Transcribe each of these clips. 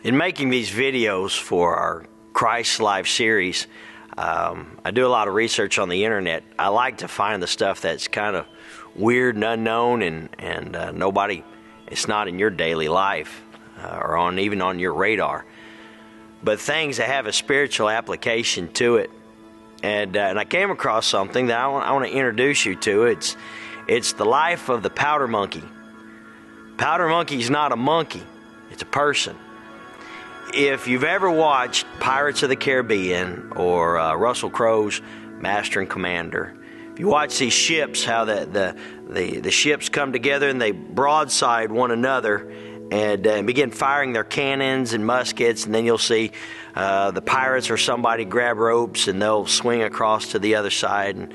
In making these videos for our Christ Life series, I do a lot of research on the internet. I like to find the stuff that's kind of weird and unknown and nobody, it's not in your daily life or even on your radar. But things that have a spiritual application to it. And I came across something that I want to introduce you to. It's the life of the powder monkey. Powder monkey is not a monkey. It's a person. If you've ever watched Pirates of the Caribbean or Russell Crowe's Master and Commander, if you watch these ships, how the ships come together and they broadside one another and begin firing their cannons and muskets, and then you'll see the pirates or somebody grab ropes and they'll swing across to the other side,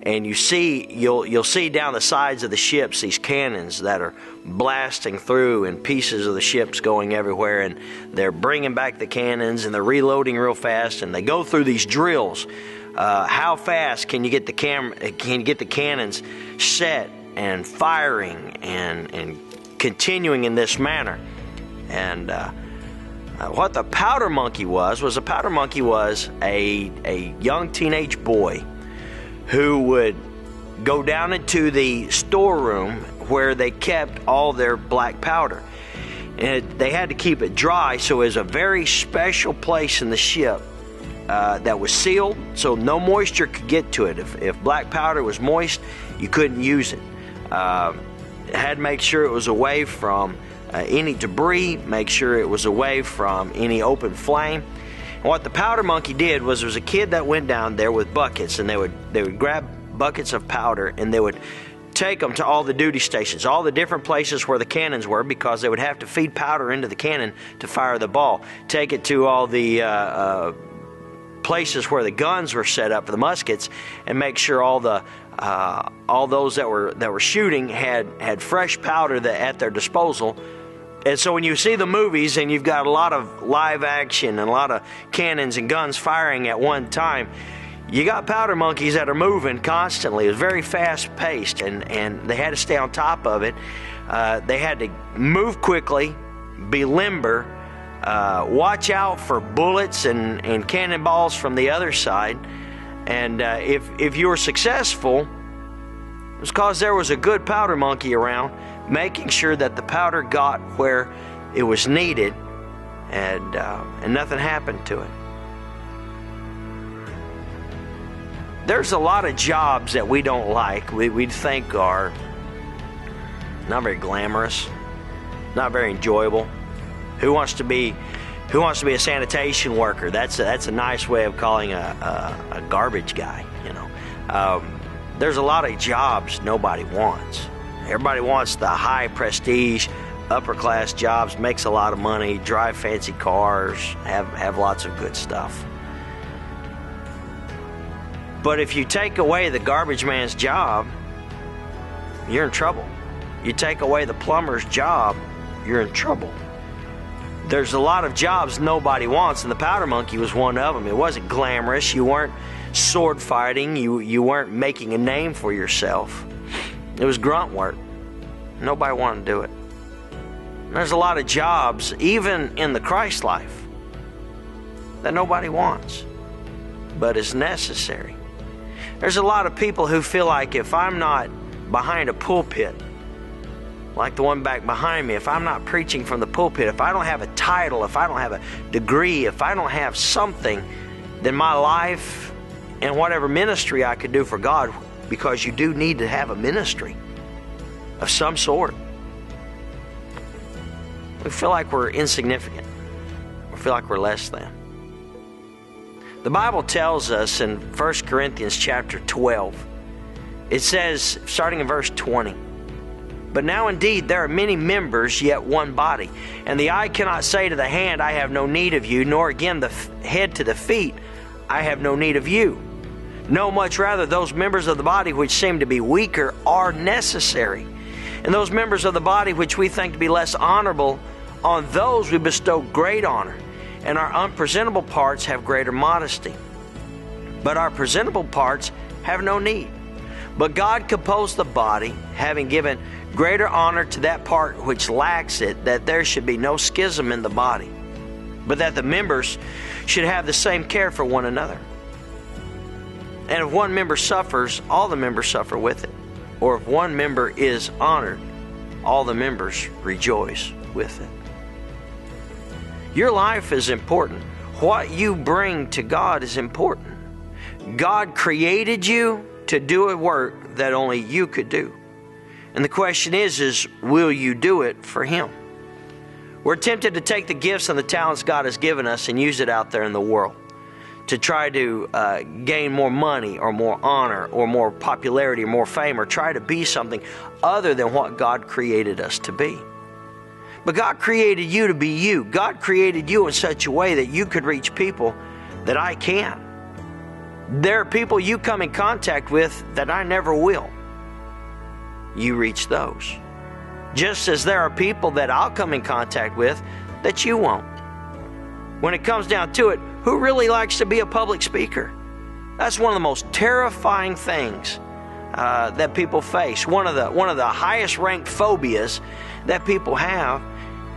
and you'll see down the sides of the ships these cannons that are blasting through and pieces of the ships going everywhere, and they're bringing back the cannons and they're reloading real fast, and they go through these drills. How fast can you get the cannons set and firing and continuing in this manner? And what the powder monkey was a young teenage boy who would go down into the storeroom where they kept all their black powder. And they had to keep it dry, so it was a very special place in the ship that was sealed, so no moisture could get to it. If black powder was moist, you couldn't use it. It had to make sure it was away from any debris, make sure it was away from any open flame. And what the powder monkey did was, there was a kid that went down there with buckets, and they would grab buckets of powder and they would take them to all the duty stations, all the different places where the cannons were, because they would have to feed powder into the cannon to fire the ball. Take it to all the places where the guns were set up for the muskets, and make sure all those that were shooting had fresh powder at their disposal. And so when you see the movies and you've got a lot of live action and a lot of cannons and guns firing at one time, you got powder monkeys that are moving constantly. It was very fast paced, and they had to stay on top of it. They had to move quickly, be limber, watch out for bullets and cannonballs from the other side. And if you were successful, it was because there was a good powder monkey around, making sure that the powder got where it was needed, and nothing happened to it. There's a lot of jobs that we don't like. We think are not very glamorous, not very enjoyable. Who wants to be a sanitation worker? That's a nice way of calling a garbage guy. You know, there's a lot of jobs nobody wants. Everybody wants the high prestige, upper class jobs, makes a lot of money, drive fancy cars, have lots of good stuff. But if you take away the garbage man's job, you're in trouble. You take away the plumber's job, you're in trouble. There's a lot of jobs nobody wants, and the powder monkey was one of them. It wasn't glamorous. You weren't sword fighting. You weren't making a name for yourself. It was grunt work. Nobody wanted to do it. There's a lot of jobs, even in the Christ life, that nobody wants, but is necessary. There's a lot of people who feel like, if I'm not behind a pulpit, like the one back behind me, if I'm not preaching from the pulpit, if I don't have a title, if I don't have a degree, if I don't have something, then my life and whatever ministry I could do for God, because you do need to have a ministry of some sort. We feel like we're insignificant. We feel like we're less than. The Bible tells us in 1 Corinthians chapter 12, it says, starting in verse 20, "But now indeed there are many members, yet one body. And the eye cannot say to the hand, I have no need of you, nor again the head to the feet, I have no need of you. No, much rather those members of the body which seem to be weaker are necessary. And those members of the body which we think to be less honorable, on those we bestow great honor. And our unpresentable parts have greater modesty. But our presentable parts have no need. But God composed the body, having given greater honor to that part which lacks it, that there should be no schism in the body, but that the members should have the same care for one another. And if one member suffers, all the members suffer with it. Or if one member is honored, all the members rejoice with it. Your life is important. What you bring to God is important. God created you to do a work that only you could do. And the question is will you do it for Him? We're tempted to take the gifts and the talents God has given us and use it out there in the world to try to gain more money or more honor or more popularity or more fame, or try to be something other than what God created us to be. But God created you to be you. God created you in such a way that you could reach people that I can't. There are people you come in contact with that I never will. You reach those. Just as there are people that I'll come in contact with that you won't. When it comes down to it, who really likes to be a public speaker? That's one of the most terrifying things that people face. One of the highest ranked phobias that people have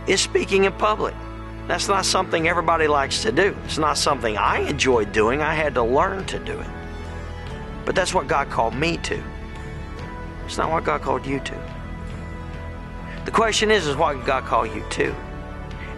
is speaking in public. That's not something everybody likes to do. It's not something I enjoyed doing. I had to learn to do it. But that's what God called me to. It's not what God called you to. The question is what did God call you to?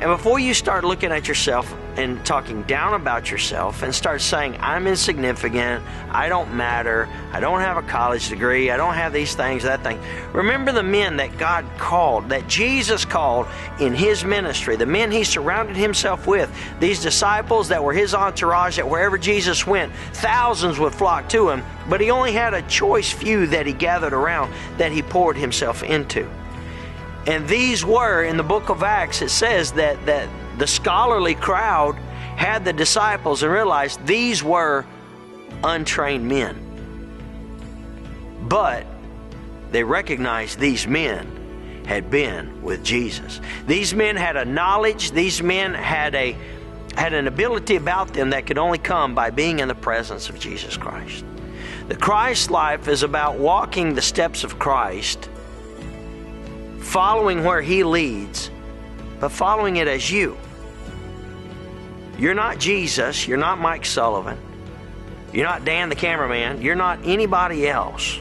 And before you start looking at yourself and talking down about yourself and start saying, I'm insignificant, I don't matter, I don't have a college degree, I don't have these things, that thing. Remember the men that God called, that Jesus called in His ministry, the men He surrounded Himself with, these disciples that were His entourage, that wherever Jesus went, thousands would flock to Him, but He only had a choice few that He gathered around, that He poured Himself into. And these were, in the book of Acts, it says that the scholarly crowd had the disciples and realized these were untrained men. But they recognized these men had been with Jesus. These men had a knowledge, these men had an ability about them that could only come by being in the presence of Jesus Christ. The Christ life is about walking the steps of Christ, following where He leads, but following it as you. You're not Jesus. You're not Mike Sullivan. You're not Dan the cameraman. You're not anybody else.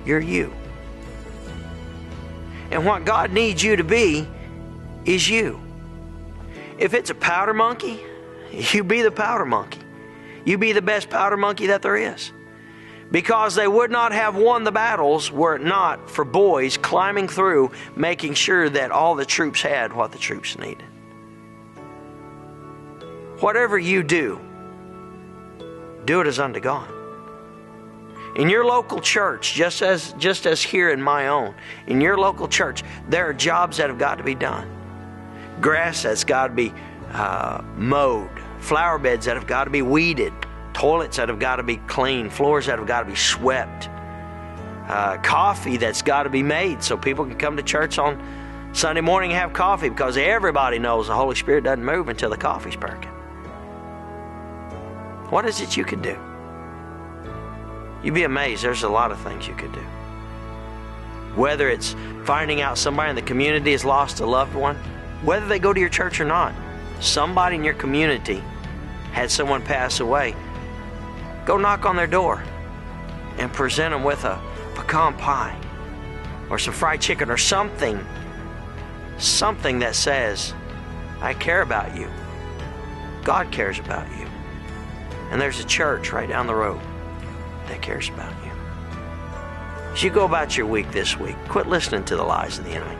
You're you. And what God needs you to be is you. If it's a powder monkey, you be the powder monkey. You be the best powder monkey that there is. Because they would not have won the battles were it not for boys climbing through, making sure that all the troops had what the troops needed. Whatever you do it as unto God. In your local church, just as here in my own, in your local church, there are jobs that have got to be done. Grass that's got to be mowed, flower beds that have got to be weeded, toilets that have got to be cleaned, floors that have got to be swept, coffee that's got to be made so people can come to church on Sunday morning and have coffee, because everybody knows the Holy Spirit doesn't move until the coffee's perking. What is it you can do? You'd be amazed. There's a lot of things you could do. Whether it's finding out somebody in the community has lost a loved one, whether they go to your church or not, somebody in your community had someone pass away. Go knock on their door and present them with a pecan pie or some fried chicken or something that says, I care about you. God cares about you. And there's a church right down the road that cares about you. As you go about your week this week, quit listening to the lies of the enemy.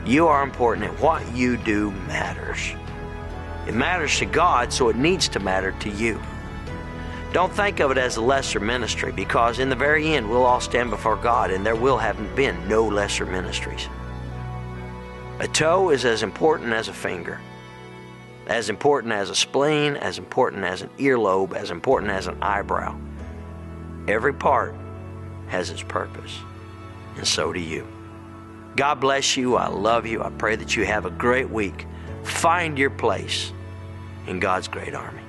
You are important, and what you do matters. It matters to God, so it needs to matter to you. Don't think of it as a lesser ministry, because in the very end we'll all stand before God and there will have been no lesser ministries. A toe is as important as a finger, as important as a spleen, as important as an earlobe, as important as an eyebrow. Every part has its purpose, and so do you. God bless you. I love you. I pray that you have a great week. Find your place in God's great army.